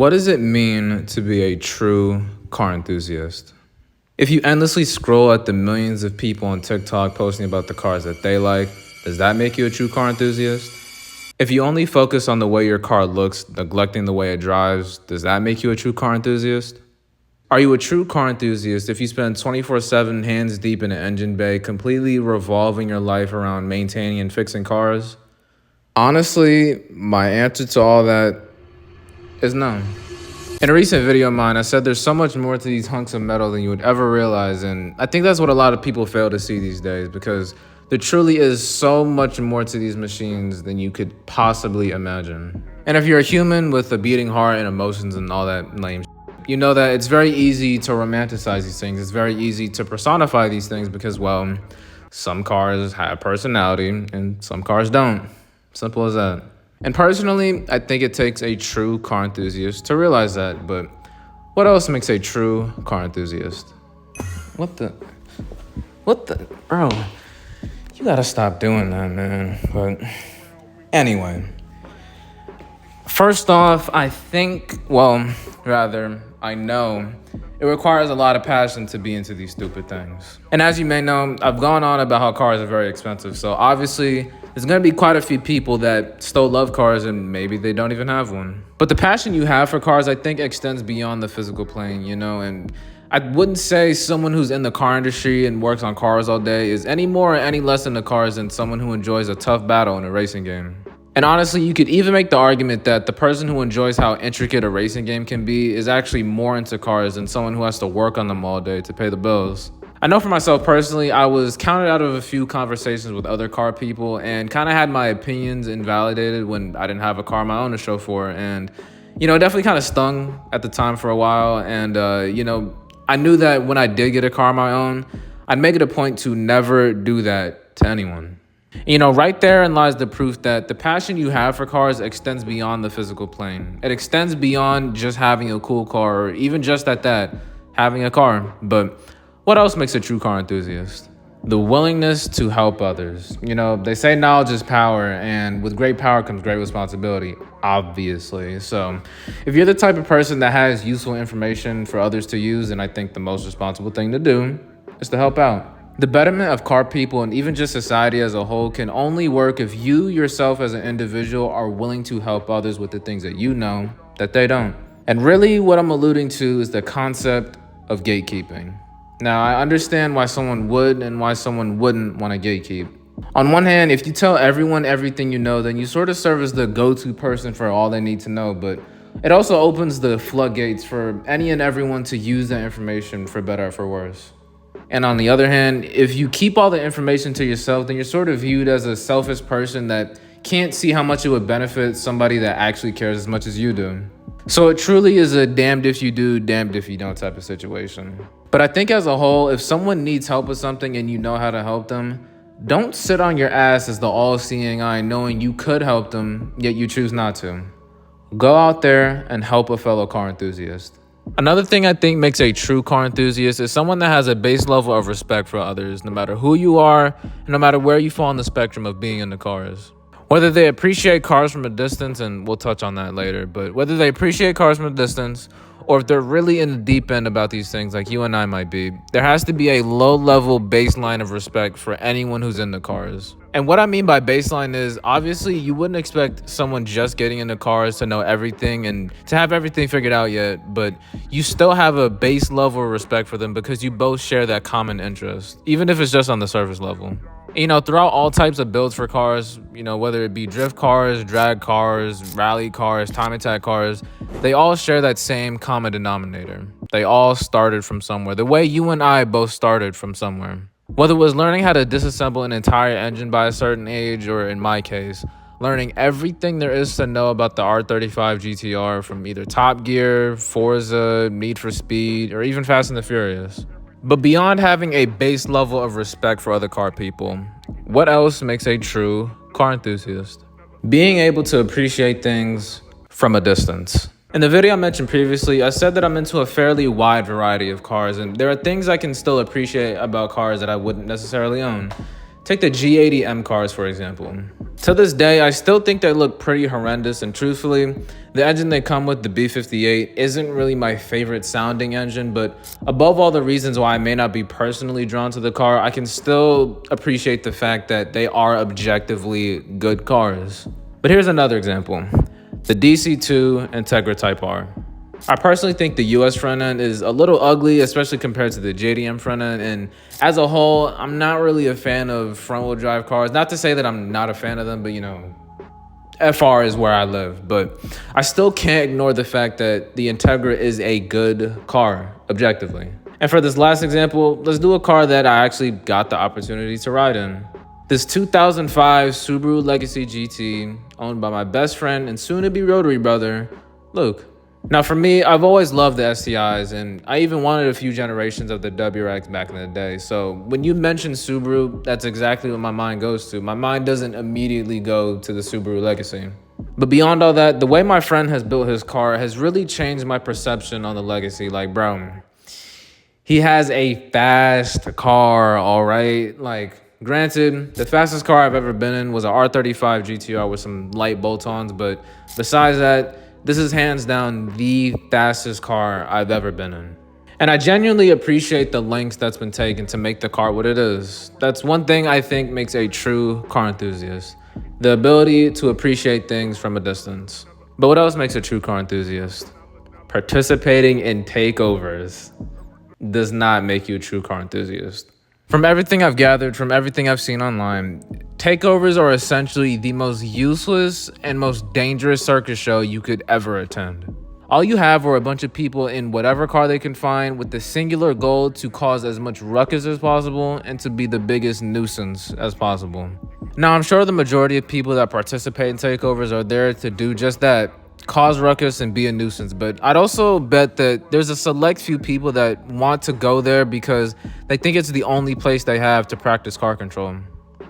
What does it mean to be a true car enthusiast? If you endlessly scroll at the millions of people on TikTok posting about the cars that they like, does that make you a true car enthusiast? If you only focus on the way your car looks, neglecting the way it drives, does that make you a true car enthusiast? Are you a true car enthusiast if you spend 24/7 hands deep in an engine bay, completely revolving your life around maintaining and fixing cars? Honestly, my answer to all that is no. In a recent video of mine, I said there's so much more to these hunks of metal than you would ever realize, and I think that's what a lot of people fail to see these days, because there truly is so much more to these machines than you could possibly imagine. And if you're a human with a beating heart and emotions and all that lame you know that it's very easy to romanticize these things. It's very easy to personify these things because, well, some cars have personality and some cars don't. Simple as that. And personally, I think it takes a true car enthusiast to realize that. But what else makes a true car enthusiast? What the, bro? You gotta stop doing that, man. But anyway, first off, I know it requires a lot of passion to be into these stupid things. And as you may know, I've gone on about how cars are very expensive. So obviously, there's gonna be quite a few people that still love cars and maybe they don't even have one. But the passion you have for cars, I think, extends beyond the physical plane, and I wouldn't say someone who's in the car industry and works on cars all day is any more or any less into cars than someone who enjoys a tough battle in a racing game. And honestly, you could even make the argument that the person who enjoys how intricate a racing game can be is actually more into cars than someone who has to work on them all day to pay the bills. I know for myself personally, I was counted out of a few conversations with other car people and kind of had my opinions invalidated when I didn't have a car of my own to show for. And, it definitely kind of stung at the time for a while. And, I knew that when I did get a car of my own, I'd make it a point to never do that to anyone. Right therein lies the proof that the passion you have for cars extends beyond the physical plane. It extends beyond just having a cool car or even just at that, having a car. But what else makes a true car enthusiast? The willingness to help others. They say knowledge is power, and with great power comes great responsibility, obviously. So if you're the type of person that has useful information for others to use, then I think the most responsible thing to do is to help out. The betterment of car people and even just society as a whole can only work if you yourself as an individual are willing to help others with the things that you know that they don't. And really what I'm alluding to is the concept of gatekeeping. Now, I understand why someone would and why someone wouldn't want to gatekeep. On one hand, if you tell everyone everything you know, then you sort of serve as the go-to person for all they need to know, but it also opens the floodgates for any and everyone to use that information for better or for worse. And on the other hand, if you keep all the information to yourself, then you're sort of viewed as a selfish person that can't see how much it would benefit somebody that actually cares as much as you do. So it truly is a damned if you do, damned if you don't type of situation. But I think as a whole, if someone needs help with something and you know how to help them, don't sit on your ass as the all-seeing eye knowing you could help them, yet you choose not to. Go out there and help a fellow car enthusiast. Another thing I think makes a true car enthusiast is someone that has a base level of respect for others, no matter who you are, and no matter where you fall on the spectrum of being into cars. Whether they appreciate cars from a distance, and we'll touch on that later, but whether they appreciate cars from a distance, or if they're really in the deep end about these things like you and I might be, there has to be a low-level baseline of respect for anyone who's into cars. And what I mean by baseline is, obviously, you wouldn't expect someone just getting into cars to know everything and to have everything figured out yet, but you still have a base level of respect for them because you both share that common interest, even if it's just on the surface level. Throughout all types of builds for cars, whether it be drift cars, drag cars, rally cars, time attack cars, they all share that same common denominator. They all started from somewhere, the way you and I both started from somewhere. Whether it was learning how to disassemble an entire engine by a certain age, or in my case, learning everything there is to know about the R35 GTR from either Top Gear, Forza, Need for Speed, or even Fast and the Furious. But beyond having a base level of respect for other car people, what else makes a true car enthusiast? Being able to appreciate things from a distance. In the video I mentioned previously, I said that I'm into a fairly wide variety of cars, and there are things I can still appreciate about cars that I wouldn't necessarily own. Take the G80M cars, for example. To this day, I still think they look pretty horrendous, and truthfully, the engine they come with, the B58, isn't really my favorite sounding engine, but above all the reasons why I may not be personally drawn to the car, I can still appreciate the fact that they are objectively good cars. But here's another example, the DC2 Integra Type R. I personally think the US front end is a little ugly, especially compared to the JDM front end. And as a whole, I'm not really a fan of front wheel drive cars. Not to say that I'm not a fan of them, but FR is where I live. But I still can't ignore the fact that the Integra is a good car, objectively. And for this last example, let's do a car that I actually got the opportunity to ride in. This 2005 Subaru Legacy GT, owned by my best friend and soon-to-be rotary brother, Luke. Now for me, I've always loved the STIs, and I even wanted a few generations of the WRX back in the day. So when you mention Subaru, that's exactly what my mind goes to. My mind doesn't immediately go to the Subaru Legacy. But beyond all that, the way my friend has built his car has really changed my perception on the Legacy. Like, bro, he has a fast car, all right? Like, granted, the fastest car I've ever been in was an R35 GTR with some light bolt-ons, but besides that, this is hands down the fastest car I've ever been in. And I genuinely appreciate the lengths that's been taken to make the car what it is. That's one thing I think makes a true car enthusiast. The ability to appreciate things from a distance. But what else makes a true car enthusiast? Participating in takeovers does not make you a true car enthusiast. From everything I've gathered, from everything I've seen online, takeovers are essentially the most useless and most dangerous circus show you could ever attend. All you have are a bunch of people in whatever car they can find with the singular goal to cause as much ruckus as possible and to be the biggest nuisance as possible. Now, I'm sure the majority of people that participate in takeovers are there to do just that, cause ruckus and be a nuisance, but I'd also bet that there's a select few people that want to go there because they think it's the only place they have to practice car control.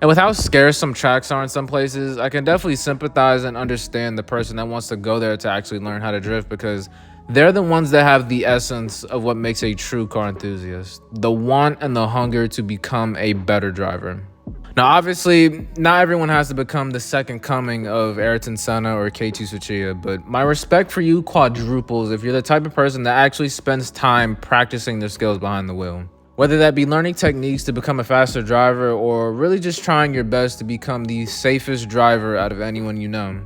And with how scarce some tracks are in some places, I can definitely sympathize and understand the person that wants to go there to actually learn how to drift, because they're the ones that have the essence of what makes a true car enthusiast, the want and the hunger to become a better driver. Now, obviously, not everyone has to become the second coming of Ayrton Senna or Keiichi Tsuchiya, but my respect for you quadruples if you're the type of person that actually spends time practicing their skills behind the wheel. Whether that be learning techniques to become a faster driver or really just trying your best to become the safest driver out of anyone you know.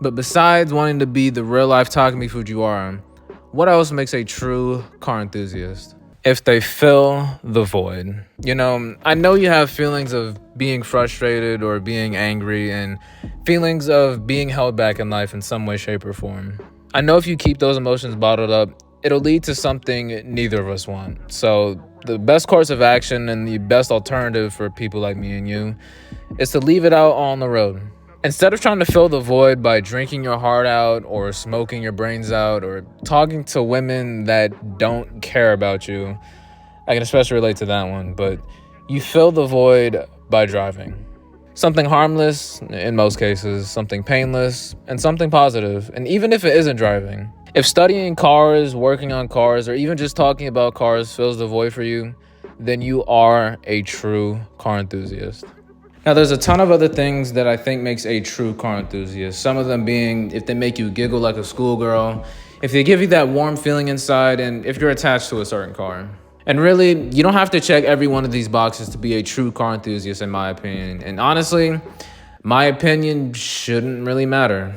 But besides wanting to be the real-life Takumi Fujiwara, what else makes a true car enthusiast? If they fill the void. I know you have feelings of being frustrated or being angry and feelings of being held back in life in some way, shape, or form. I know if you keep those emotions bottled up, it'll lead to something neither of us want. So the best course of action and the best alternative for people like me and you is to leave it out on the road. Instead of trying to fill the void by drinking your heart out or smoking your brains out or talking to women that don't care about you, I can especially relate to that one, but you fill the void by driving. Something harmless, in most cases, something painless, and something positive. And even if it isn't driving, if studying cars, working on cars, or even just talking about cars fills the void for you, then you are a true car enthusiast. Now, there's a ton of other things that I think makes a true car enthusiast. Some of them being if they make you giggle like a schoolgirl, if they give you that warm feeling inside, and if you're attached to a certain car. And really, you don't have to check every one of these boxes to be a true car enthusiast, in my opinion. And honestly, my opinion shouldn't really matter.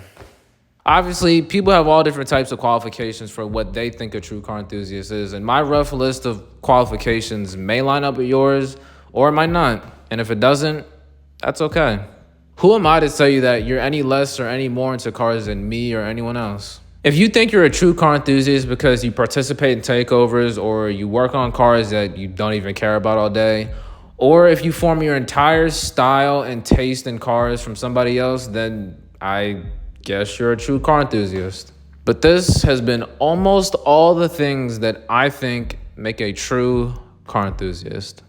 Obviously, people have all different types of qualifications for what they think a true car enthusiast is. And my rough list of qualifications may line up with yours, or it might not. And if it doesn't, that's okay. Who am I to tell you that you're any less or any more into cars than me or anyone else? If you think you're a true car enthusiast because you participate in takeovers or you work on cars that you don't even care about all day, or if you form your entire style and taste in cars from somebody else, then I guess you're a true car enthusiast. But this has been almost all the things that I think make a true car enthusiast.